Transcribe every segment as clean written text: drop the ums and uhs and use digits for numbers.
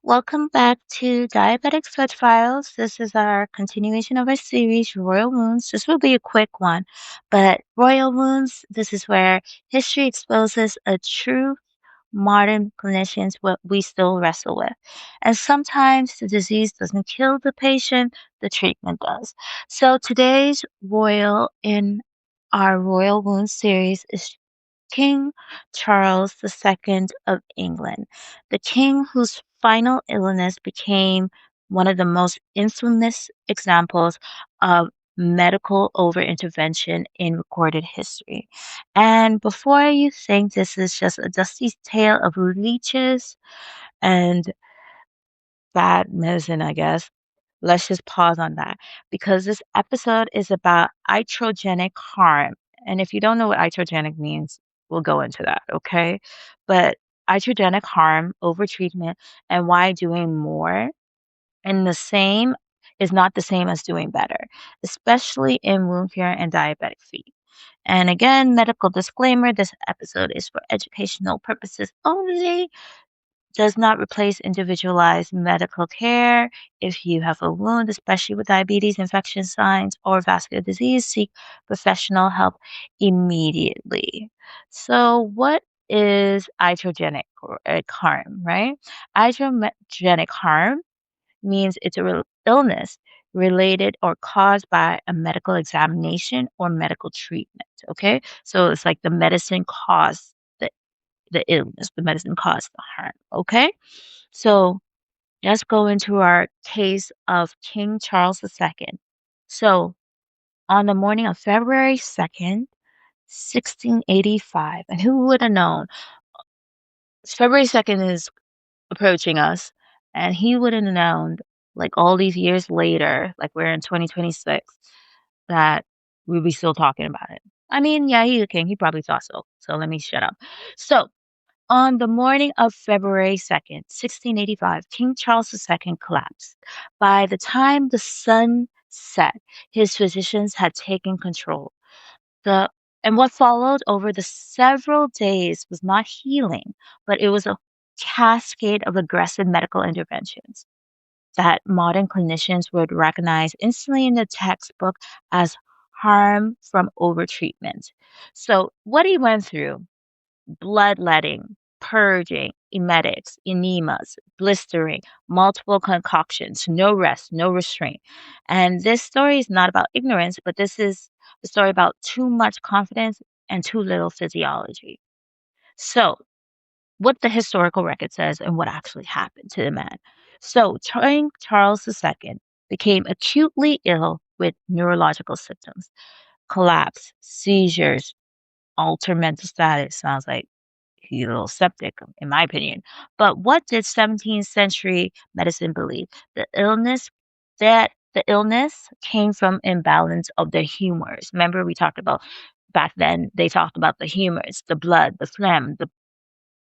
Welcome back to Diabetic Fudge Files. This is our continuation of our series, Royal Wounds. This will be a quick one, but Royal Wounds, this is where history exposes a true modern clinicians what we still wrestle with. And sometimes the disease doesn't kill the patient, the treatment does. So today's Royal in our Royal Wounds series is King Charles II of England, the king whose final illness became one of the most infamous examples of medical overintervention in recorded history. And before you think this is just a dusty tale of leeches and bad medicine, I guess, let's just pause on that because this episode is about iatrogenic harm. And if you don't know what iatrogenic means, we'll go into that, okay? But iatrogenic harm, overtreatment, and why doing more and the same is not the same as doing better, especially in wound care and diabetic feet. And again, medical disclaimer, this episode is for educational purposes only, does not replace individualized medical care. If you have a wound, especially with diabetes, infection signs, or vascular disease, seek professional help immediately. So, what is iatrogenic or harm, right? Iatrogenic harm means it's a illness related or caused by a medical examination or medical treatment. Okay. So it's like the medicine caused the illness, the medicine caused the harm. Okay. So let's go into our case of King Charles II. So on the morning of February 2nd, 1685, and who would have known? February 2nd is approaching us, and he would have known, like all these years later, like we're in 2026, that we'd be still talking about it. I mean, yeah, he's a king. He probably thought so. So let me shut up. So on the morning of February 2nd, 1685, King Charles II collapsed. By the time the sun set, his physicians had taken control. The and what followed over the several days was not healing, but it was a cascade of aggressive medical interventions that modern clinicians would recognize instantly in the textbook as harm from overtreatment. So what he went through: bloodletting, purging, emetics, enemas, blistering, multiple concoctions, no rest, no restraint. And this story is not about ignorance, but this is a story about too much confidence and too little physiology. So, what the historical record says and what actually happened to the man. So, King Charles II became acutely ill with neurological symptoms, collapse, seizures, altered mental status. Sounds like he's a little septic, in my opinion. But what did 17th century medicine believe? The illness the illness came from imbalance of the humors. Remember, we talked about back then, they talked about the humors, the blood, the phlegm, the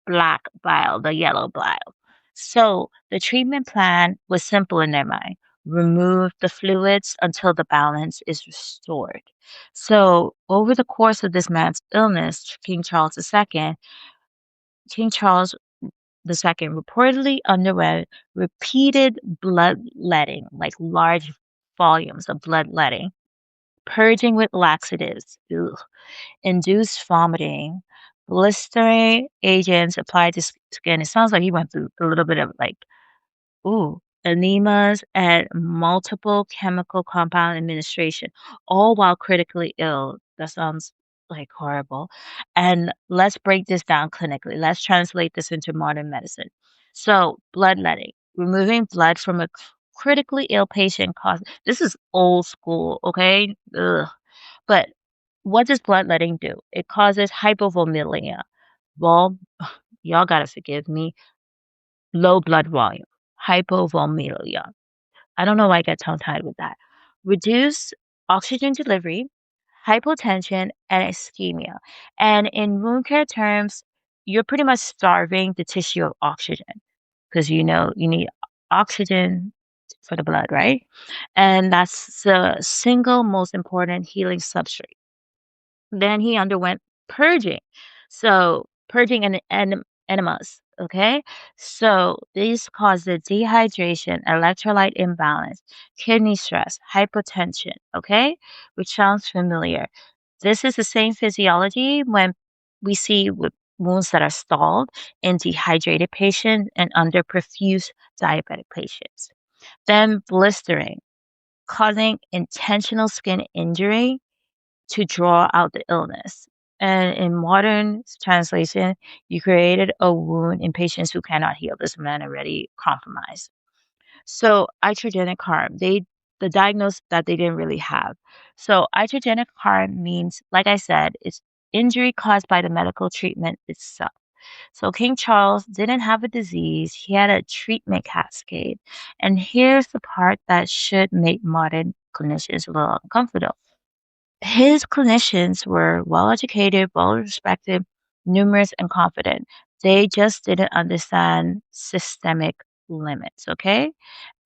black bile, the yellow bile. So the treatment plan was simple in their mind: remove the fluids until the balance is restored. So over the course of this man's illness, King Charles II reportedly underwent repeated bloodletting, like large volumes of bloodletting, purging with laxatives, ugh, induced vomiting, blistering agents applied to skin. It sounds like he went through a little bit of like, ooh, enemas and multiple chemical compound administration, all while critically ill. That sounds like horrible. And let's break this down clinically. Let's translate this into modern medicine. So, bloodletting, removing blood from a critically ill patient cause. This is old school, okay? Ugh. But what does bloodletting do? It causes hypovolemia. Well, y'all gotta forgive me. Low blood volume, hypovolemia. I don't know why I get tongue-tied with that. Reduce oxygen delivery, hypotension, and ischemia. And in wound care terms, you're pretty much starving the tissue of oxygen because you know you need oxygen for the blood, right? And that's the single most important healing substrate. Then he underwent purging. So purging and enemas. Okay, so these cause the dehydration, electrolyte imbalance, kidney stress, hypotension. Okay, which sounds familiar. This is the same physiology when we see with wounds that are stalled in dehydrated patients and under perfused diabetic patients. Then blistering, causing intentional skin injury to draw out the illness. And in modern translation, you created a wound in patients who cannot heal. This man already compromised. So iatrogenic harm, the diagnose that they didn't really have. So iatrogenic harm means, like I said, it's injury caused by the medical treatment itself. So King Charles didn't have a disease, he had a treatment cascade. And here's the part that should make modern clinicians a little uncomfortable. His clinicians were well educated, well respected, numerous, and confident. They just didn't understand systemic limits, okay?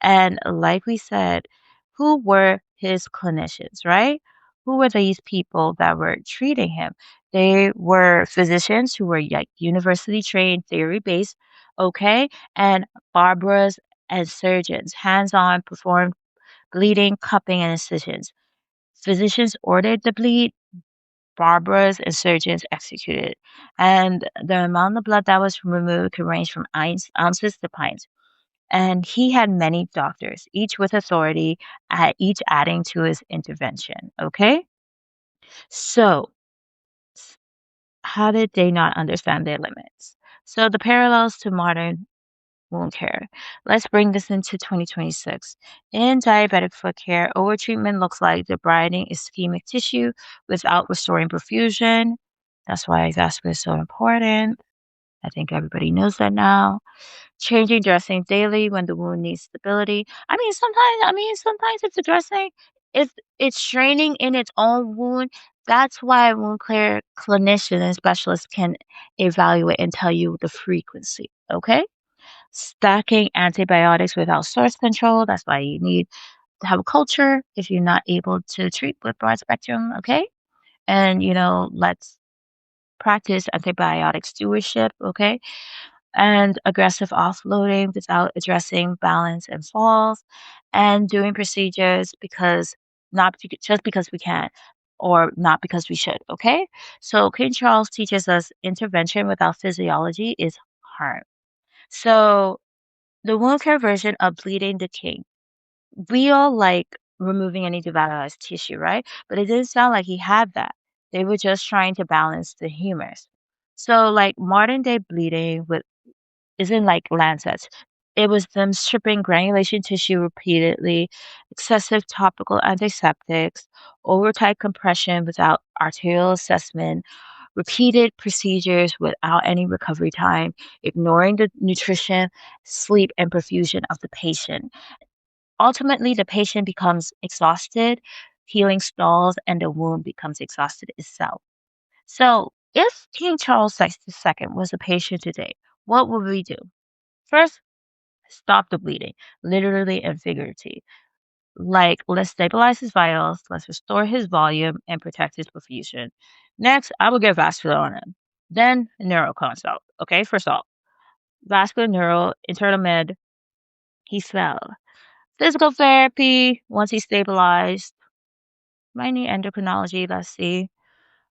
And like we said, who were his clinicians, right? Who were these people that were treating him? They were physicians who were like university trained, theory based, okay? And barbarous and surgeons, hands on, performed bleeding, cupping, and incisions. Physicians ordered the bleed, barbers and surgeons executed. And the amount of blood that was removed could range from ounces to pints. And he had many doctors, each with authority, each adding to his intervention. Okay? So, how did they not understand their limits? So, the parallels to modern wound care. Let's bring this into 2026. In diabetic foot care, overtreatment looks like debriding ischemic tissue without restoring perfusion. That's why vascular is so important. I think everybody knows that now. Changing dressing daily when the wound needs stability. I mean, sometimes if the dressing if it's straining in its own wound, that's why wound care clinician and specialists can evaluate and tell you the frequency. Okay? Stacking antibiotics without source control. That's why you need to have a culture if you're not able to treat with broad spectrum. Okay. And, let's practice antibiotic stewardship. Okay. And aggressive offloading without addressing balance and falls, and doing procedures just because we can or not because we should. Okay. So King Charles teaches us intervention without physiology is harm. So the wound care version of bleeding the king. We all like removing any devitalized tissue, right? But it didn't sound like he had that. They were just trying to balance the humors. So like modern day bleeding with isn't like lancets. It was them stripping granulation tissue repeatedly, excessive topical antiseptics, overtight compression without arterial assessment, repeated procedures without any recovery time, ignoring the nutrition, sleep, and perfusion of the patient. Ultimately, the patient becomes exhausted, healing stalls, and the wound becomes exhausted itself. So, if King Charles II was a patient today, what would we do? First, stop the bleeding, literally and figuratively. Like, let's stabilize his vitals, let's restore his volume, and protect his perfusion. Next, I will get vascular on him. Then, neuro consult. Okay, first off, vascular neuro, internal med, he fell. Physical therapy, once he's stabilized, might need endocrinology, let's see.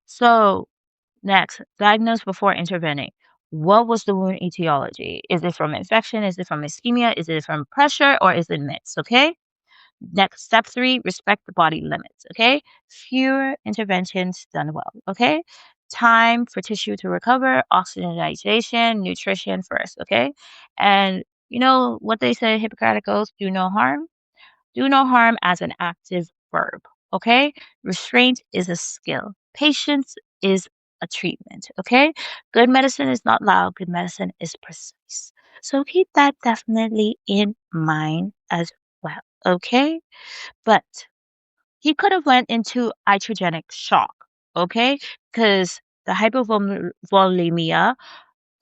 So, next, diagnose before intervening. What was the wound etiology? Is it from infection? Is it from ischemia? Is it from pressure? Or is it mixed? Okay. Next, step three, respect the body limits. Okay. Fewer interventions done well. Okay. Time for tissue to recover, oxygenization, nutrition first. Okay. And you know what they say, Hippocratic Oath, do no harm? Do no harm as an active verb. Okay. Restraint is a skill. Patience is a treatment. Okay. Good medicine is not loud. Good medicine is precise. So keep that definitely in mind as well. Okay. But he could have went into iatrogenic shock. Okay. Because the hypovolemia,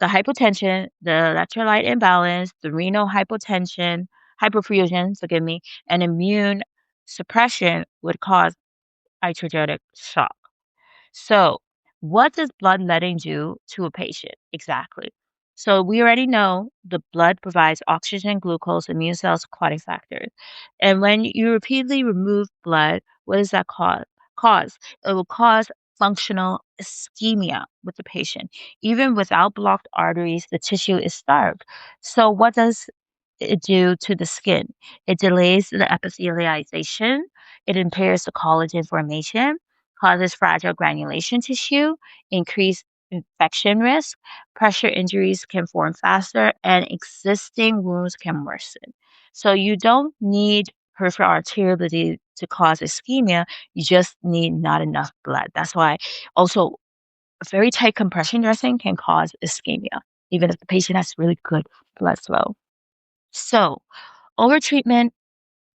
the hypotension, the electrolyte imbalance, the renal hypotension, hyperfusion, forgive me, and immune suppression would cause iatrogenic shock. So, what does bloodletting do to a patient exactly? So we already know the blood provides oxygen, glucose, immune cells, clotting factors. And when you repeatedly remove blood, what does that cause? It will cause functional ischemia with the patient. Even without blocked arteries, the tissue is starved. So what does it do to the skin? It delays the epithelialization, it impairs the collagen formation, causes fragile granulation tissue, increased infection risk, pressure injuries can form faster, and existing wounds can worsen. So you don't need peripheral arterial disease to cause ischemia. You just need not enough blood. That's why also a very tight compression dressing can cause ischemia, even if the patient has really good blood flow. So overtreatment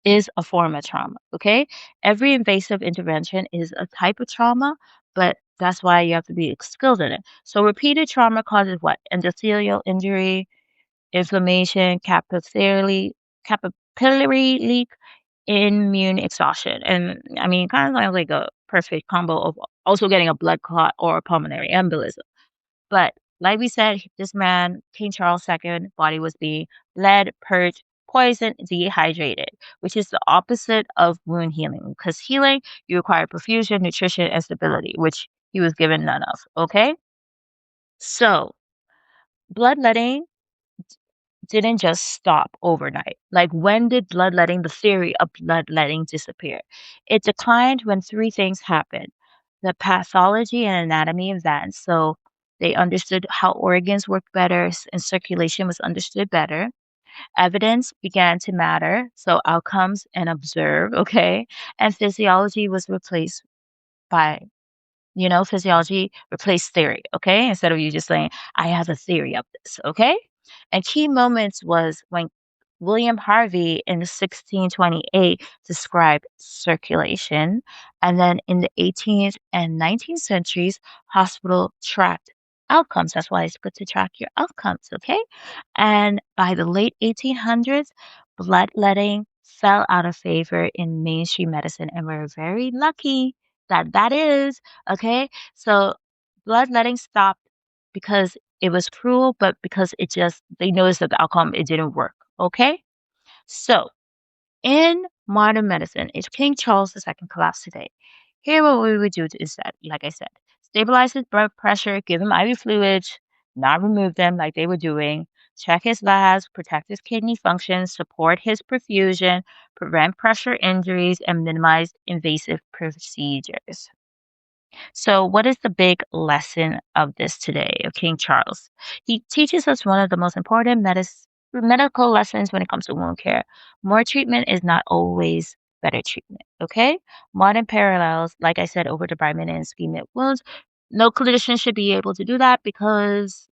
is a form of trauma, okay? Every invasive intervention is a type of trauma, but that's why you have to be skilled in it. So repeated trauma causes what? Endothelial injury, inflammation, capillary leak, immune exhaustion. And I mean, kind of sounds like a perfect combo of also getting a blood clot or a pulmonary embolism. But like we said, this man, King Charles II, body was being bled, purged, poisoned, dehydrated, which is the opposite of wound healing. Because healing, you require perfusion, nutrition, and stability, which he was given none of. Okay? So bloodletting didn't just stop overnight. Like, when did bloodletting, the theory of bloodletting, disappear? It declined when three things happened: the pathology and anatomy advanced. So they understood how organs work better and circulation was understood better. Evidence began to matter. So outcomes and observe, okay? And physiology was replaced by physiology replace theory, okay? Instead of you just saying, I have a theory of this, okay? And key moments was when William Harvey in 1628 described circulation. And then in the 18th and 19th centuries, hospital tracked outcomes. That's why it's good to track your outcomes, okay? And by the late 1800s, bloodletting fell out of favor in mainstream medicine. And we're very lucky that that is, okay? So bloodletting stopped because it was cruel, but because they noticed that the outcome, it didn't work, okay? So in modern medicine, if King Charles II collapsed today, here what we would do is that, like I said, stabilize his blood pressure, give him IV fluids, not remove them like they were doing, check his labs, protect his kidney function, support his perfusion, prevent pressure injuries, and minimize invasive procedures. So, what is the big lesson of this today of King Charles? He teaches us one of the most important medical lessons when it comes to wound care. More treatment is not always better treatment. Okay? Modern parallels, like I said, over debridement and ischemic wounds. No clinician should be able to do that because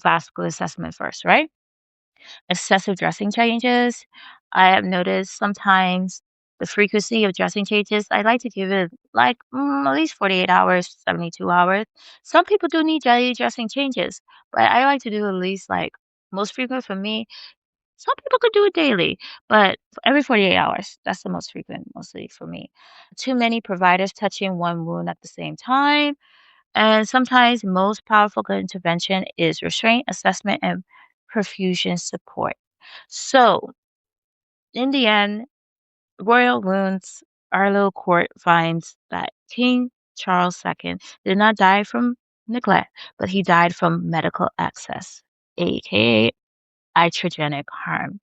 vascular assessment first, right? Excessive dressing changes. I have noticed sometimes the frequency of dressing changes, I like to give it like at least 48 hours, 72 hours. Some people do need daily dressing changes, but I like to do at least like most frequent for me. Some people could do it daily, but every 48 hours. That's the most frequent, mostly for me. Too many providers touching one wound at the same time. And sometimes most powerful intervention is restraint, assessment, and perfusion support. So, in the end, royal wounds, our little court finds that King Charles II did not die from neglect, but he died from medical excess, aka iatrogenic harm.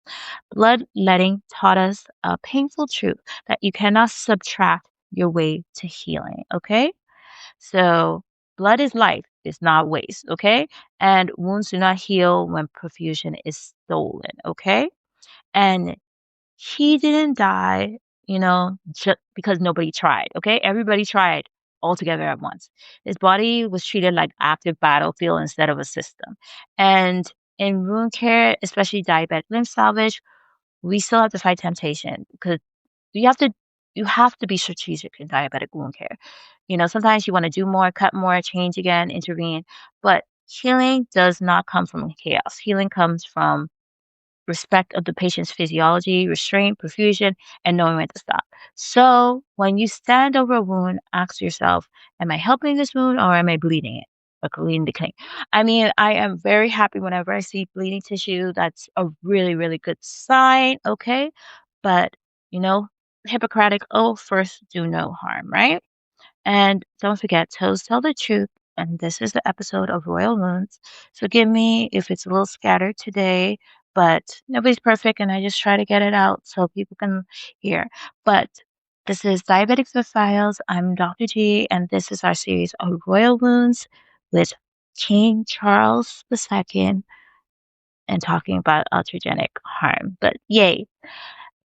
Bloodletting taught us a painful truth that you cannot subtract your way to healing, okay? So blood is life, it's not waste, okay? And wounds do not heal when perfusion is stolen, okay? And he didn't die, just because nobody tried, okay? Everybody tried all together at once. His body was treated like active battlefield instead of a system. And in wound care, especially diabetic limb salvage, we still have to fight temptation because you have to you have to be strategic in diabetic wound care. Sometimes you want to do more, cut more, change again, intervene, but healing does not come from chaos. Healing comes from respect of the patient's physiology, restraint, perfusion, and knowing when to stop. So when you stand over a wound, ask yourself, am I helping this wound or am I bleeding it? a clean the clean. I mean, I am very happy whenever I see bleeding tissue. That's a really, really good sign, okay? But, you know, Hippocratic oath, first do no harm, right? And don't forget, toes tell the truth. And this is the episode of Royal Wounds. Forgive me if it's a little scattered today, but nobody's perfect, and I just try to get it out so people can hear. But this is Diabetic Foot Files. I'm Dr. G, and this is our series of Royal Wounds with King Charles II and talking about iatrogenic harm. But yay.